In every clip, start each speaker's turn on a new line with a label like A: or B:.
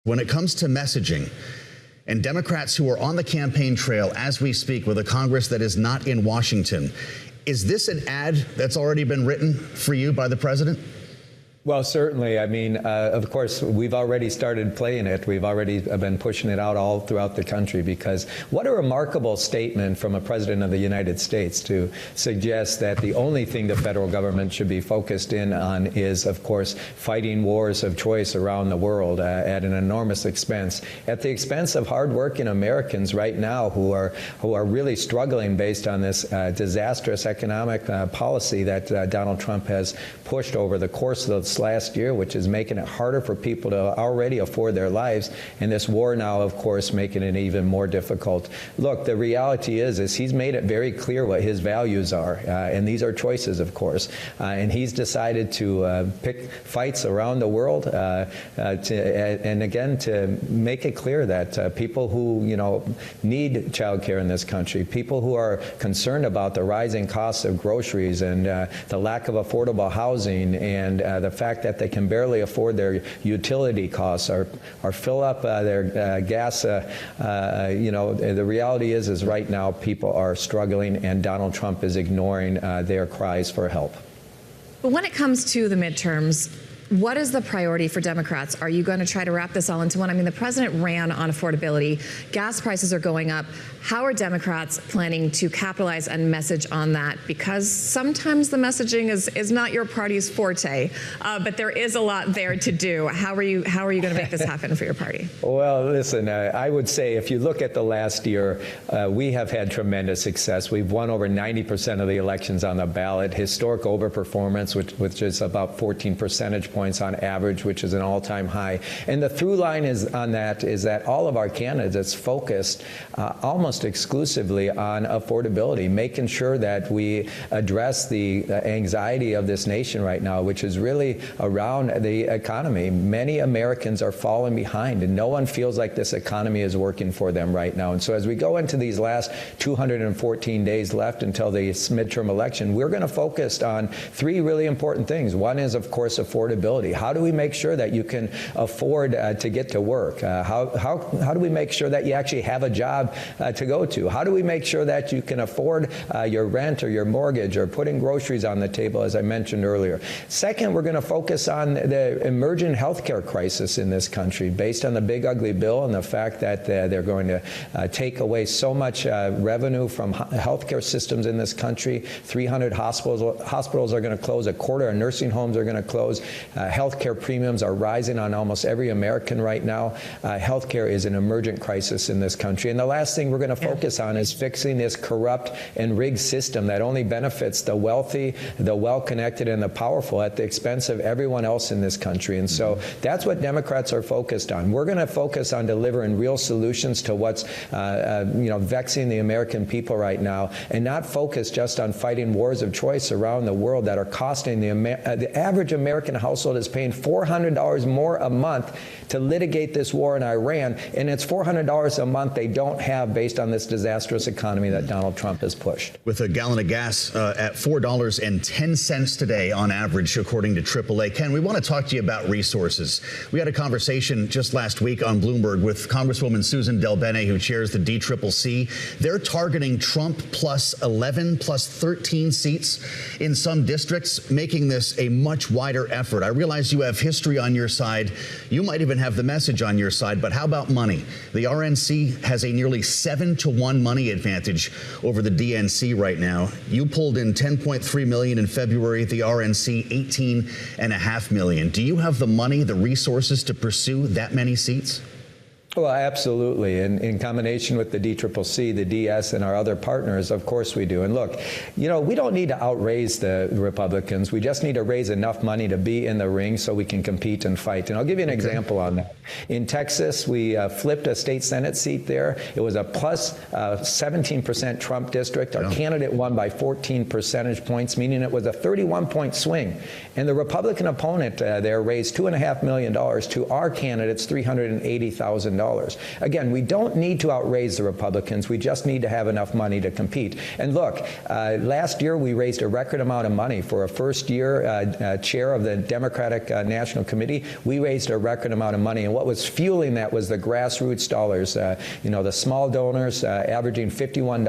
A: When it comes to messaging, and Democrats who are on the campaign trail as we speak with a Congress that is not in Washington, is this an ad that's already been written for you by the president?
B: Well, certainly. I mean, of course, we've already started playing it. We've already been pushing it out all throughout the country, because what a remarkable statement from a president of the United States to suggest that the only thing the federal government should be focused in on is, of course, fighting wars of choice around the world at an enormous expense, at the expense of hardworking Americans right now who are really struggling based on this disastrous economic policy that Donald Trump has pushed over the course of the last year, which is making it harder for people to already afford their lives, and this war now, of course, making it even more difficult. Look, the reality is he's made it very clear what his values are, and these are choices, of course, and he's decided to pick fights around the world, and again, to make it clear that people who, need child care in this country, people who are concerned about the rising costs of groceries and the lack of affordable housing, and the fact that they can barely afford their utility costs or fill up their gas. The reality is right now people are struggling, and Donald Trump is ignoring their cries for help.
C: But when it comes to the midterms, what is the priority for Democrats? Are you going to try to wrap this all into one? I mean, the president ran on affordability. Gas prices are going up. How are Democrats planning to capitalize and message on that? Because sometimes the messaging is not your party's forte, but there is a lot there to do. How are you going to make this happen for your party?
B: Well, listen, I would say if you look at the last year, we have had tremendous success. We've won over 90% of the elections on the ballot, historic overperformance, which is about 14 percentage points on average, which is an all-time high. And the through line is that all of our candidates focused almost exclusively on affordability, making sure that we address the anxiety of this nation right now, which is really around the economy. Many Americans are falling behind, and no one feels like this economy is working for them right now. And so as we go into these last 214 days left until the midterm election, we're going to focus on three really important things. One is, of course, affordability. How do we make sure that you can afford to get to work? How do we make sure that you actually have a job to go to? How do we make sure that you can afford your rent or your mortgage or putting groceries on the table, as I mentioned earlier? Second, we're going to focus on the emerging healthcare crisis in this country, based on the big ugly bill and the fact that they're going to take away so much revenue from healthcare systems in this country. 300 hospitals are going to close. A quarter of nursing homes are going to close. Healthcare premiums are rising on almost every American right now. Healthcare is an emergent crisis in this country. And the last thing we're going to focus on is fixing this corrupt and rigged system that only benefits the wealthy, the well-connected, and the powerful at the expense of everyone else in this country. And so that's what Democrats are focused on. We're going to focus on delivering real solutions to what's vexing the American people right now, and not focus just on fighting wars of choice around the world that are costing the average American household is paying $400 more a month to litigate this war in Iran, and it's $400 a month they don't have based on this disastrous economy that Donald Trump has pushed.
A: With a gallon of gas at $4.10 today on average, according to AAA. Ken, we want to talk to you about resources. We had a conversation just last week on Bloomberg with Congresswoman Susan Del Bene, who chairs the DCCC. They're targeting Trump plus 11, plus 13 seats in some districts, making this a much wider effort. I realize you have history on your side. You might even have the message on your side, but how about money? The RNC has a nearly 7-to-1 money advantage over the DNC right now. You pulled in $10.3 million in February, the RNC $18.5 million. Do you have the money, the resources to pursue that many seats?
B: Well, absolutely. And in combination with the DCCC, the DS, and our other partners, of course we do. And look, we don't need to outraise the Republicans. We just need to raise enough money to be in the ring so we can compete and fight. And I'll give you an example on that. In Texas, we flipped a state Senate seat there. It was a plus 17% Trump district. Our candidate won by 14 percentage points, meaning it was a 31-point swing. And the Republican opponent there raised $2.5 million to our candidate's $380,000. Again, we don't need to outraise the Republicans. We just need to have enough money to compete. And look, last year we raised a record amount of money for a first-year chair of the Democratic National Committee. We raised a record amount of money, and what was fueling that was the grassroots dollars. The small donors averaging $51.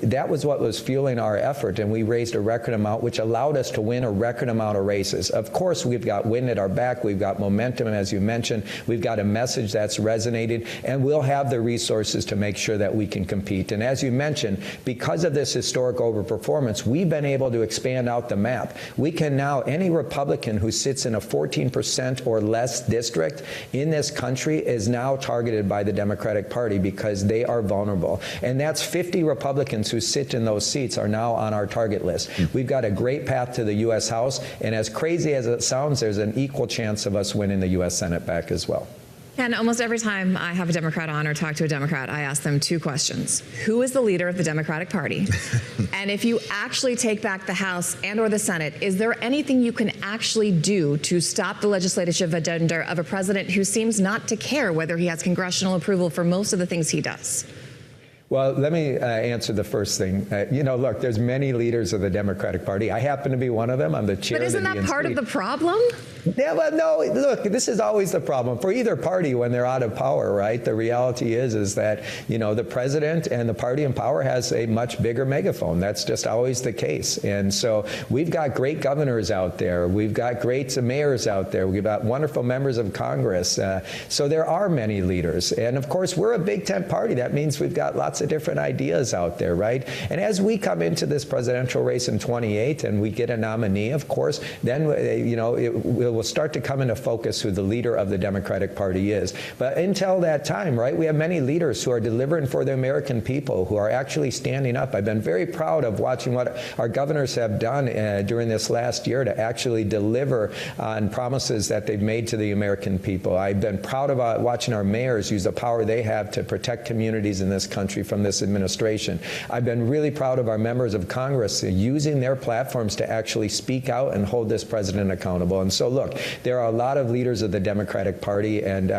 B: That was what was fueling our effort, and we raised a record amount, which allowed us to win a record amount of races. Of course, we've got wind at our back. We've got momentum, as you mentioned. We've got a message that's resonated, and we'll have the resources to make sure that we can compete. And as you mentioned, because of this historic overperformance, we've been able to expand out the map. We can now, any Republican who sits in a 14% or less district in this country is now targeted by the Democratic Party because they are vulnerable. And that's 50 Republicans who sit in those seats are now on our target list. We've got a great path to the U.S. House, and as crazy as it sounds, there's an equal chance of us winning the U.S. Senate back as well.
C: And almost every time I have a Democrat on or talk to a Democrat, I ask them two questions. Who is the leader of the Democratic Party? And if you actually take back the House and or the Senate, is there anything you can actually do to stop the legislative agenda of a president who seems not to care whether he has congressional approval for most of the things he does?
B: Well, let me answer the first thing. Look, there's many leaders of the Democratic Party. I happen to be one of them. I'm the chair of the DNC. But isn't that part of the problem? Yeah, well, no, look, this is always the problem for either party when they're out of power, right? The reality is that, the president and the party in power has a much bigger megaphone. That's just always the case. And so we've got great governors out there. We've got great mayors out there. We've got wonderful members of Congress. So there are many leaders. And of course, we're a big tent party. That means we've got lots of different ideas out there, right? And as we come into this presidential race in 28 and we get a nominee, of course, then, it will start to come into focus who the leader of the Democratic Party is. But until that time, right, we have many leaders who are delivering for the American people, who are actually standing up. I've been very proud of watching what our governors have done during this last year to actually deliver on promises that they've made to the American people. I've been proud of watching our mayors use the power they have to protect communities in this country from this administration. I've been really proud of our members of Congress using their platforms to actually speak out and hold this president accountable. And so, look, there are a lot of leaders of the Democratic Party, and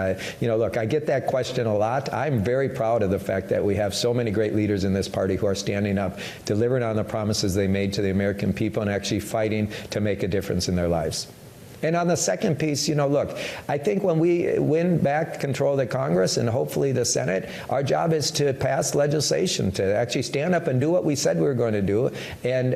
B: look, I get that question a lot. I'm very proud of the fact that we have so many great leaders in this party who are standing up, delivering on the promises they made to the American people, and actually fighting to make a difference in their lives. And on the second piece, look, I think when we win back control of the Congress and hopefully the Senate, our job is to pass legislation, to actually stand up and do what we said we were going to do, and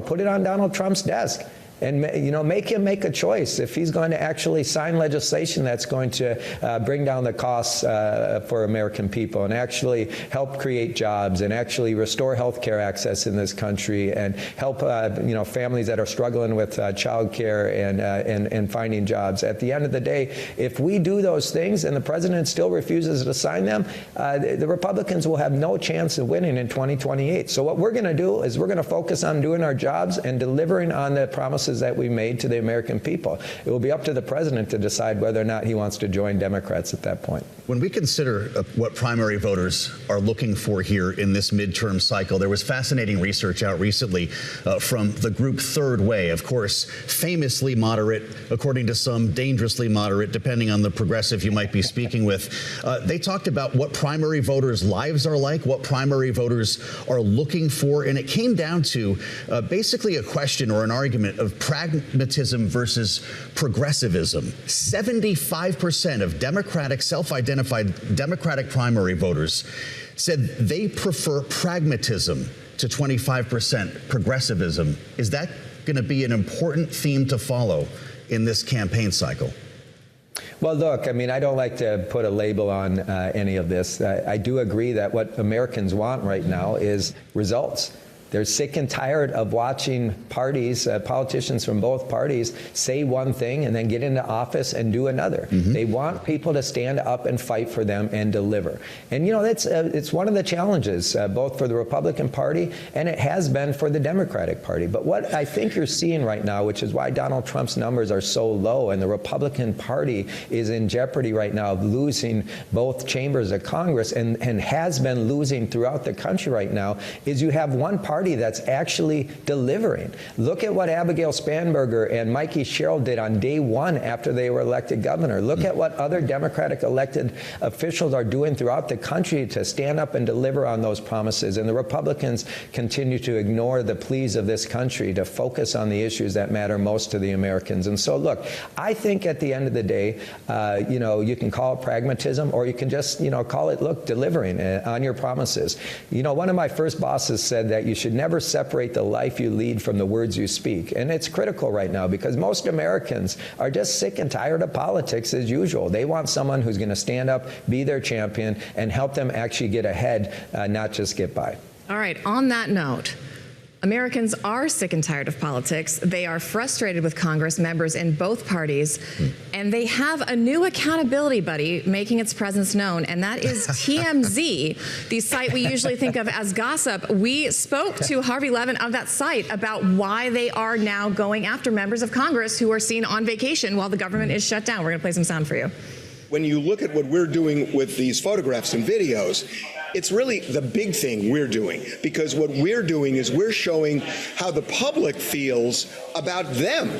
B: put it on Donald Trump's desk. And, make him make a choice. If he's going to actually sign legislation that's going to bring down the costs for American people and actually help create jobs and actually restore health care access in this country and help, families that are struggling with child care and finding jobs. At the end of the day, if we do those things and the president still refuses to sign them, the Republicans will have no chance of winning in 2028. So what we're going to do is we're going to focus on doing our jobs and delivering on the promises that we made to the American people. It will be up to the president to decide whether or not he wants to join Democrats at that point.
A: When we consider what primary voters are looking for here in this midterm cycle, there was fascinating research out recently from the group Third Way, of course, famously moderate, according to some dangerously moderate, depending on the progressive you might be speaking with. They talked about what primary voters' lives are like, what primary voters are looking for, and it came down to basically a question or an argument of pragmatism versus progressivism. 75% of Democratic, self-identified Democratic primary voters said they prefer pragmatism to 25% progressivism. Is that going to be an important theme to follow in this campaign cycle?
B: Well, look, I don't like to put a label on any of this. I do agree that what Americans want right now is results. They're sick and tired of watching parties, politicians from both parties, say one thing and then get into office and do another. Mm-hmm. They want people to stand up and fight for them and deliver. And, that's it's one of the challenges, both for the Republican Party and it has been for the Democratic Party. But what I think you're seeing right now, which is why Donald Trump's numbers are so low and the Republican Party is in jeopardy right now of losing both chambers of Congress and has been losing throughout the country right now, is you have one party party that's actually delivering. Look at what Abigail Spanberger and Mikey Sherrill did on day one after they were elected governor. Look at what other Democratic elected officials are doing throughout the country to stand up and deliver on those promises. And the Republicans continue to ignore the pleas of this country to focus on the issues that matter most to the Americans. And so, look, I think at the end of the day, you can call it pragmatism, or you can just, call it, look, delivering on your promises. One of my first bosses said that you should never separate the life you lead from the words you speak. And it's critical right now because most Americans are just sick and tired of politics as usual. They want someone who's going to stand up, be their champion, and help them actually get ahead, not just get by.
C: All right, on that note, Americans are sick and tired of politics. They are frustrated with Congress members in both parties, and they have a new accountability buddy making its presence known, and that is TMZ, the site we usually think of as gossip. We spoke to Harvey Levin of that site about why they are now going after members of Congress who are seen on vacation while the government is shut down. We're going to play some sound for you.
D: When you look at what we're doing with these photographs and videos, it's really the big thing we're doing, because what we're doing is we're showing how the public feels about them.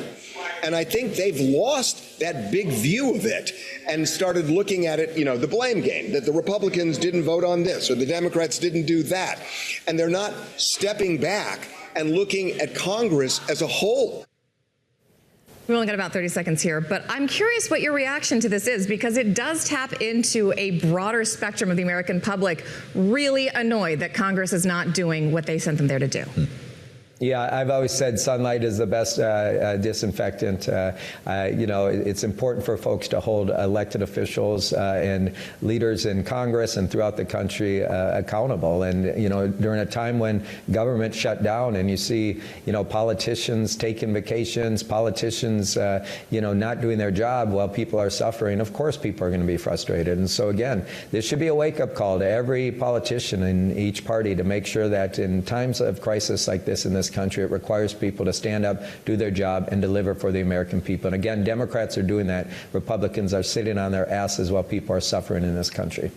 D: And I think they've lost that big view of it and started looking at it, the blame game, that the Republicans didn't vote on this or the Democrats didn't do that. And they're not stepping back and looking at Congress as a whole.
C: We only got about 30 seconds here, but I'm curious what your reaction to this is, because it does tap into a broader spectrum of the American public really annoyed that Congress is not doing what they sent them there to do.
B: Yeah, I've always said sunlight is the best disinfectant. It's important for folks to hold elected officials and leaders in Congress and throughout the country accountable. And, during a time when government shut down and you see, politicians taking vacations, politicians, not doing their job while people are suffering, of course people are going to be frustrated. And so, again, this should be a wake-up call to every politician in each party to make sure that in times of crisis like this in this country, it requires people to stand up, do their job, and deliver for the American people. And again, Democrats are doing that. Republicans are sitting on their asses while people are suffering in this country.